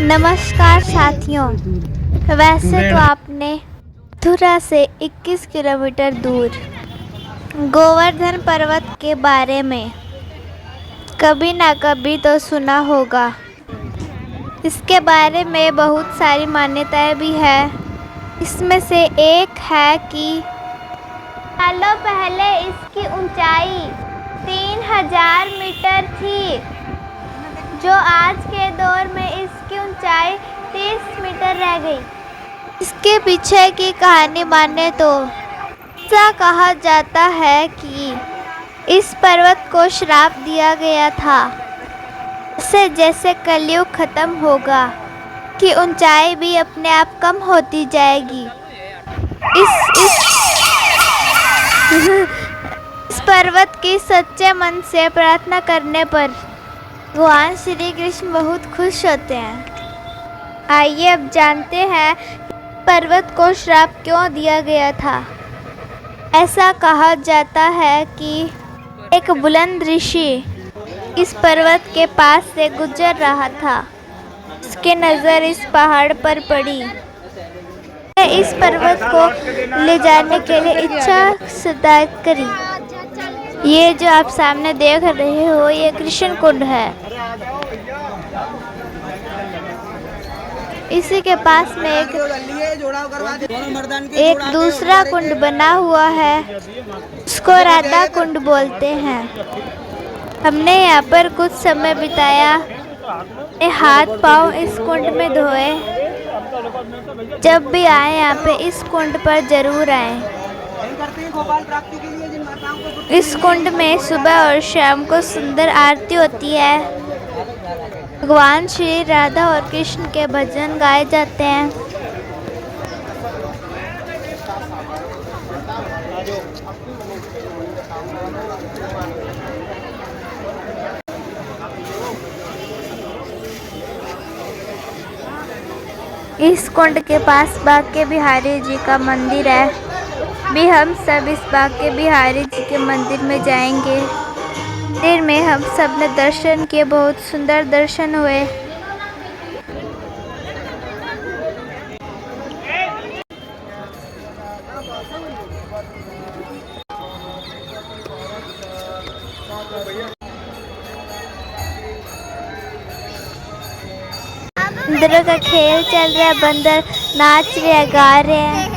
नमस्कार साथियों। वैसे तो आपने मथुरा से 21 किलोमीटर दूर गोवर्धन पर्वत के बारे में कभी ना कभी तो सुना होगा। इसके बारे में बहुत सारी मान्यताएं भी है। इसमें से एक है कि सालों पहले इसकी ऊंचाई 3000 मीटर थी, जो आज के दौर में इसकी ऊंचाई 30 मीटर रह गई। इसके पीछे की कहानी माने तो ऐसा कहा जाता है कि इस पर्वत को श्राप दिया गया था, जैसे जैसे कलयुग खत्म होगा कि ऊंचाई भी अपने आप कम होती जाएगी। इस पर्वत की सच्चे मन से प्रार्थना करने पर भगवान श्री कृष्ण बहुत खुश होते हैं। आइए अब जानते हैं पर्वत को श्राप क्यों दिया गया था। ऐसा कहा जाता है कि एक बुलंद ऋषि इस पर्वत के पास से गुजर रहा था। उसकी नज़र इस पहाड़ पर पड़ी। इस पर्वत को ले जाने के लिए इच्छा सदा करी। ये जो आप सामने देख रहे हो, ये कृष्ण कुंड है। इसी के पास में एक दूसरा कुंड बना हुआ है, उसको राधा कुंड बोलते हैं। हमने यहाँ पर कुछ समय बिताया, हाथ पांव इस कुंड में धोए। जब भी आए यहाँ पे इस कुंड पर जरूर आए। इस कुंड में सुबह और शाम को सुंदर आरती होती है। भगवान श्री राधा और कृष्ण के भजन गाए जाते हैं। इस कुंड के पास बांके बिहारी जी का मंदिर है। भी हम सब इस बांके बिहारी जी के मंदिर में जाएंगे। मंदिर में हम सब ने दर्शन किए, बहुत सुंदर दर्शन हुए। बंदरों का खेल चल रहा है। बंदर नाच रहे हैं, गा रहे हैं,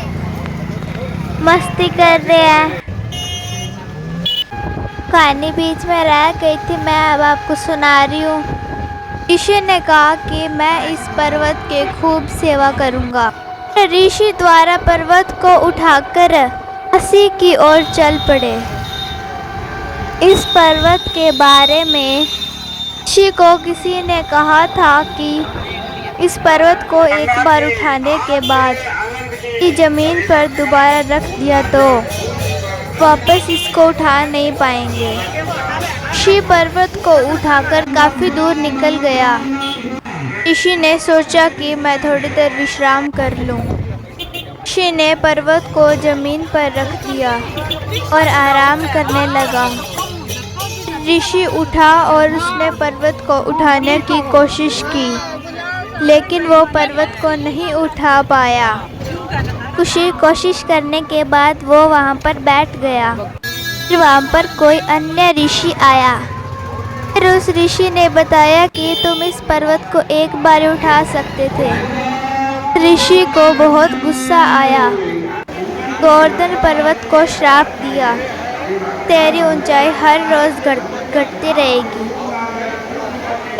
मस्ती कर रहे हैं। कहानी बीच में रह गई थी, मैं अब आपको सुना रही हूँ। ऋषि ने कहा कि मैं इस पर्वत की खूब सेवा करूँगा। ऋषि द्वारा पर्वत को उठाकर काशी की ओर चल पड़े। इस पर्वत के बारे में ऋषि को किसी ने कहा था कि इस पर्वत को एक बार उठाने के बाद जमीन पर दोबारा रख दिया तो वापस इसको उठा नहीं पाएंगे। ऋषि पर्वत को उठाकर काफी दूर निकल गया। ऋषि ने सोचा कि मैं थोड़ी देर विश्राम कर लूं। ऋषि ने पर्वत को जमीन पर रख दिया और आराम करने लगा। ऋषि उठा और उसने पर्वत को उठाने की कोशिश की, लेकिन वो पर्वत को नहीं उठा पाया। कोशिश करने के बाद वो वहाँ पर बैठ गया। फिर वहाँ पर कोई अन्य ऋषि आया। फिर उस ऋषि ने बताया कि तुम इस पर्वत को एक बार उठा सकते थे। ऋषि को बहुत गुस्सा आया। गोवर्धन पर्वत को श्राप दिया, तेरी ऊंचाई हर रोज घटती रहेगी।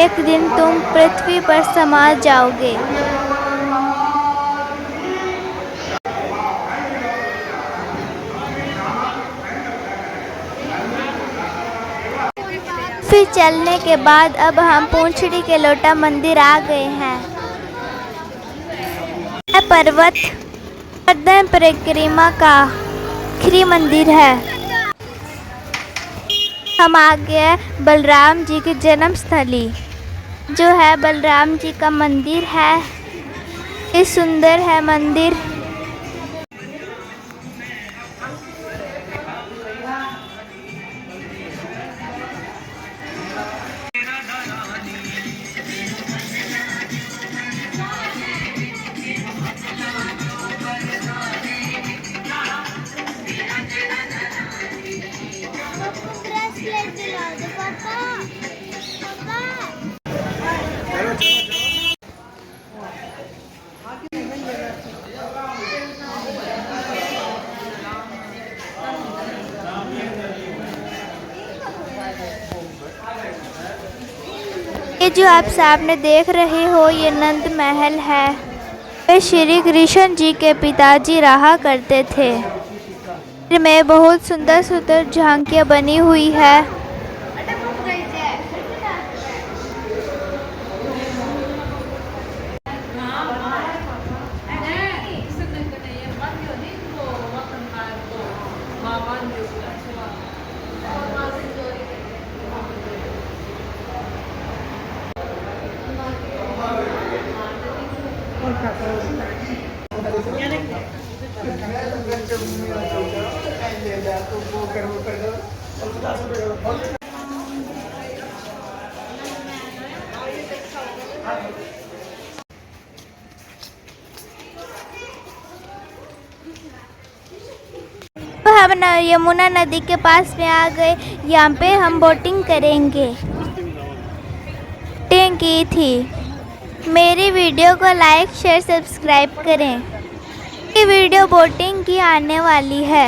एक दिन तुम पृथ्वी पर समा जाओगे। फिर चलने के बाद अब हम पूंछड़ी के लोटा मंदिर आ गए हैं। यह पर्वत गोवर्धन परिक्रमा का आखिरी मंदिर है। हम आ गए बलराम जी की जन्म स्थली, जो है बलराम जी का मंदिर है। ये सुंदर है मंदिर। जो आप सामने देख रहे हो ये नंद महल है। ये श्री कृष्ण जी के पिताजी रहा करते थे। में बहुत सुंदर सुंदर झांकियाँ बनी हुई है। हम यमुना नदी के पास में आ गए। यहाँ पे हम बोटिंग करेंगे। बोटिंग की थी। मेरी वीडियो को लाइक शेयर सब्सक्राइब करें। ये वीडियो बोटिंग की आने वाली है।